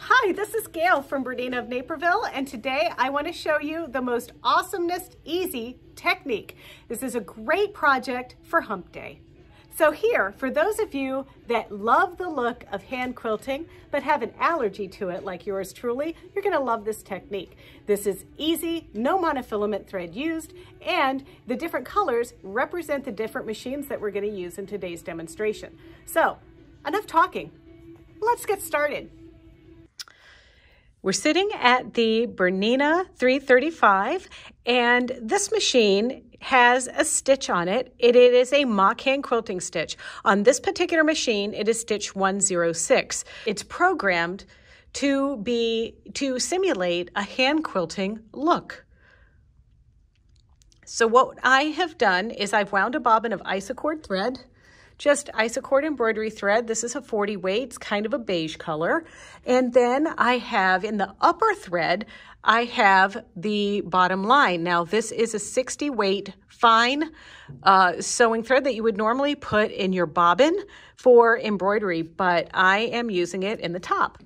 Hi, this is Gail from Bernina of Naperville, and today I want to show you the most awesomest easy technique. This is a great project for hump day. So here, for those of you that love the look of hand quilting but have an allergy to it like yours truly, you're going to love this technique. This is easy, no monofilament thread used, and the different colors represent the different machines that we're going to use in today's demonstration. So, enough talking. Let's get started. We're sitting at the Bernina 335, and this machine has a stitch on it. It is a mock hand quilting stitch. On this particular machine, it is stitch 106. It's programmed to simulate a hand quilting look. So what I have done is I've wound a bobbin of Isacord thread, just Isacord embroidery thread. This is a 40 weight, it's kind of a beige color. And then I have in the upper thread, I have the bottom line. Now this is a 60 weight fine sewing thread that you would normally put in your bobbin for embroidery, but I am using it in the top.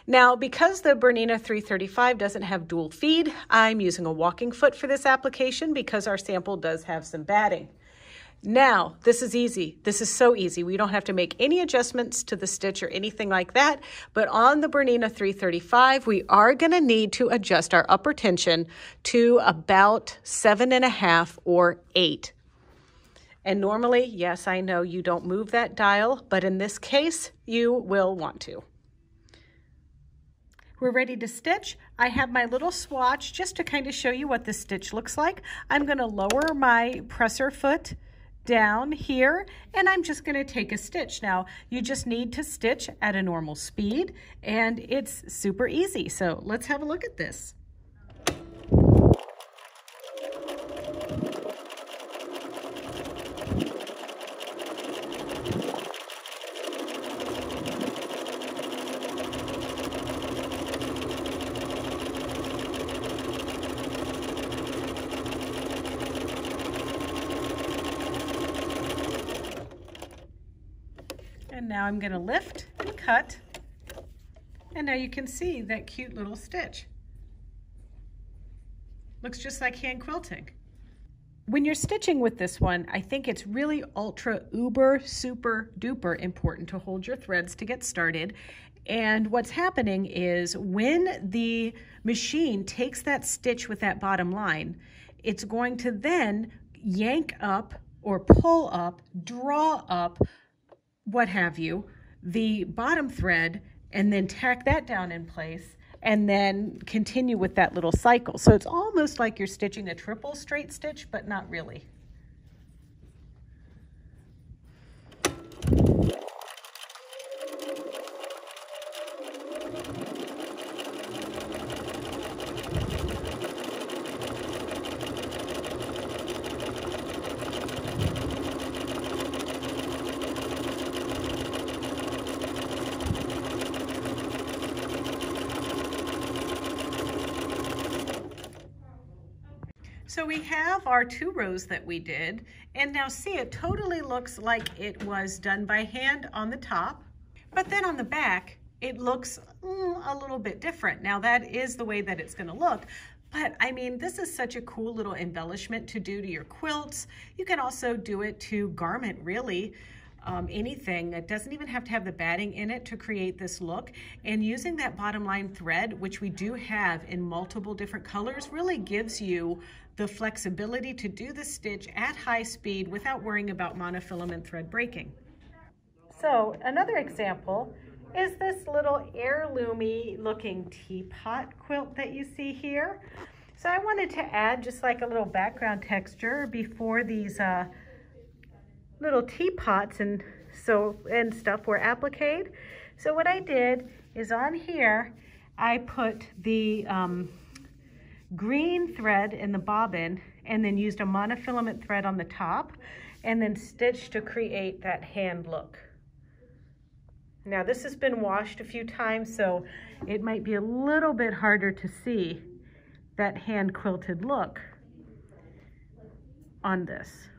Now, because the Bernina 335 doesn't have dual feed, I'm using a walking foot for this application because our sample does have some batting. Now, this is easy. This is so easy. We don't have to make any adjustments to the stitch or anything like that. But on the Bernina 335, we are going to need to adjust our upper tension to about 7.5 or 8. And normally, yes, I know you don't move that dial, but in this case, you will want to. We're ready to stitch. I have my little swatch just to kind of show you what the stitch looks like. I'm going to lower my presser foot down here, and I'm just going to take a stitch. Now, you just need to stitch at a normal speed, and it's super easy. So let's have a look at this. And now I'm going to lift and cut, and now you can see that cute little stitch. Looks just like hand quilting. When you're stitching with this one, I think it's really ultra uber super duper important to hold your threads to get started. And what's happening is when the machine takes that stitch with that bottom line, it's going to then yank up or pull up, draw up, what have you, the bottom thread, and then tack that down in place and then continue with that little cycle. So it's almost like you're stitching a triple straight stitch, but not really. So we have our 2 rows that we did, and now see, it totally looks like it was done by hand on the top, but then on the back, it looks a little bit different. Now that is the way that it's gonna look, but I mean, this is such a cool little embellishment to do to your quilts. You can also do it to garment, really. Anything. It doesn't even have to have the batting in it to create this look. And using that bottom line thread, which we do have in multiple different colors, really gives you the flexibility to do the stitch at high speed without worrying about monofilament thread breaking. So another example is this little heirloomy looking teapot quilt that you see here. So I wanted to add just like a little background texture before these little teapots and stuff were appliqued. So what I did is on here, I put the green thread in the bobbin and then used a monofilament thread on the top and then stitched to create that hand look. Now this has been washed a few times, so it might be a little bit harder to see that hand quilted look on this.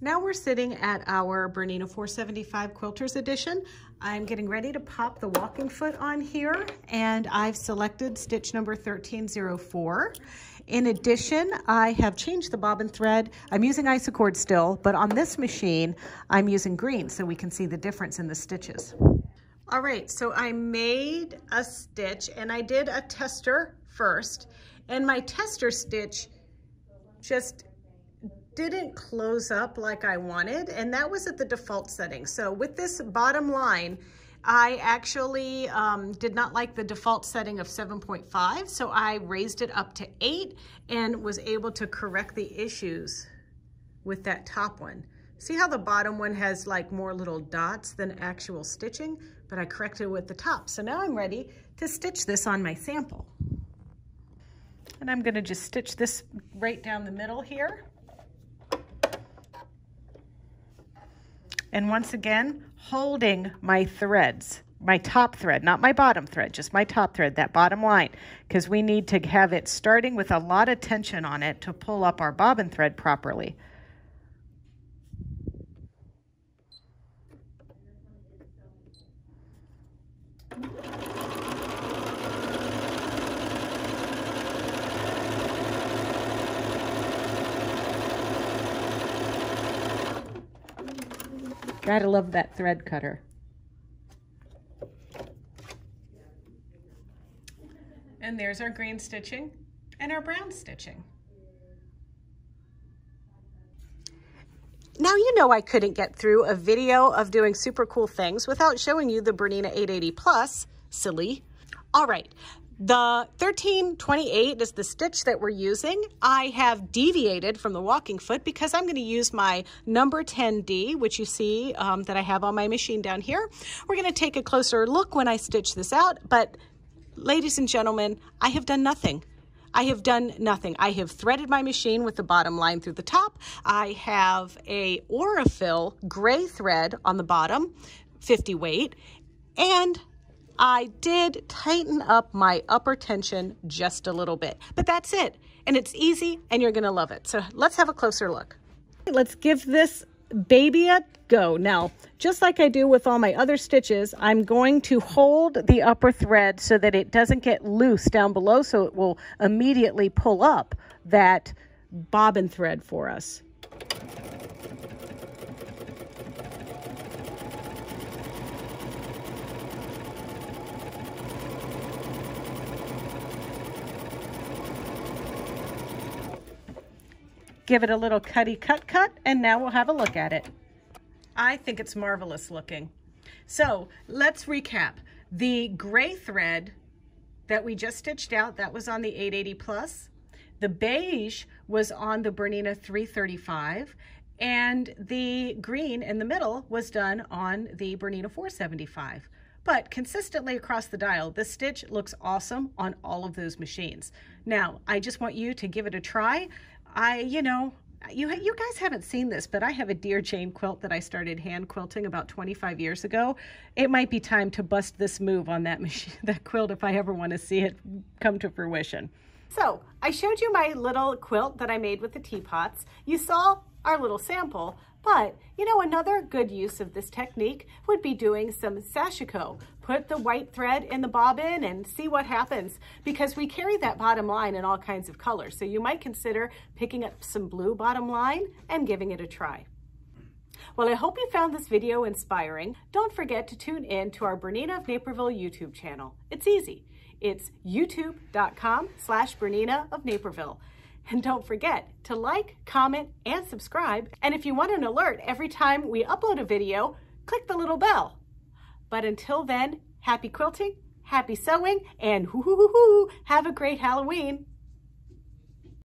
Now we're sitting at our Bernina 475 Quilters Edition. I'm getting ready to pop the walking foot on here, and I've selected stitch number 1304. In addition, I have changed the bobbin thread. I'm using Isocord still, but on this machine, I'm using green so we can see the difference in the stitches. All right, so I made a stitch and I did a tester first, and my tester stitch just didn't close up like I wanted, and that was at the default setting. So with this bottom line, I actually did not like the default setting of 7.5, so I raised it up to 8 and was able to correct the issues with that top one. See how the bottom one has like more little dots than actual stitching, but I corrected it with the top. So now I'm ready to stitch this on my sample. And I'm gonna just stitch this right down the middle here. And once again, holding my threads, my top thread, not my bottom thread, just my top thread, that bottom line, because we need to have it starting with a lot of tension on it to pull up our bobbin thread properly. Gotta love that thread cutter. And there's our green stitching and our brown stitching. Now, you know I couldn't get through a video of doing super cool things without showing you the Bernina 880 Plus, silly. All right. The 1328 is the stitch that we're using. I have deviated from the walking foot because I'm going to use my number 10D, which you see that I have on my machine down here. We're going to take a closer look when I stitch this out, but ladies and gentlemen, I have done nothing. I have done nothing. I have threaded my machine with the bottom line through the top. I have a Aurifil gray thread on the bottom, 50 weight, and I did tighten up my upper tension just a little bit, but that's it. And it's easy and you're gonna love it. So let's have a closer look. Let's give this baby a go. Now, just like I do with all my other stitches, I'm going to hold the upper thread so that it doesn't get loose down below, so it will immediately pull up that bobbin thread for us. Give it a little cutty cut, and now we'll have a look at it. I think it's marvelous looking. So let's recap. The gray thread that we just stitched out, that was on the 880 Plus. The beige was on the Bernina 335, and the green in the middle was done on the Bernina 475. But consistently across the dial, the stitch looks awesome on all of those machines. Now, I just want you to give it a try. You guys haven't seen this, but I have a Dear Jane quilt that I started hand quilting about 25 years ago. It might be time to bust this move on that machine, that quilt, if I ever want to see it come to fruition. So I showed you my little quilt that I made with the teapots. You saw our little sample, but you know, another good use of this technique would be doing some sashiko. Put the white thread in the bobbin and see what happens, because we carry that bottom line in all kinds of colors. So you might consider picking up some blue bottom line and giving it a try. Well, I hope you found this video inspiring. Don't forget to tune in to our Bernina of Naperville YouTube channel. It's easy. It's youtube.com/Bernina of Naperville. And don't forget to like, comment, and subscribe. And if you want an alert every time we upload a video, click the little bell. But until then, happy quilting, happy sewing, and have a great Halloween.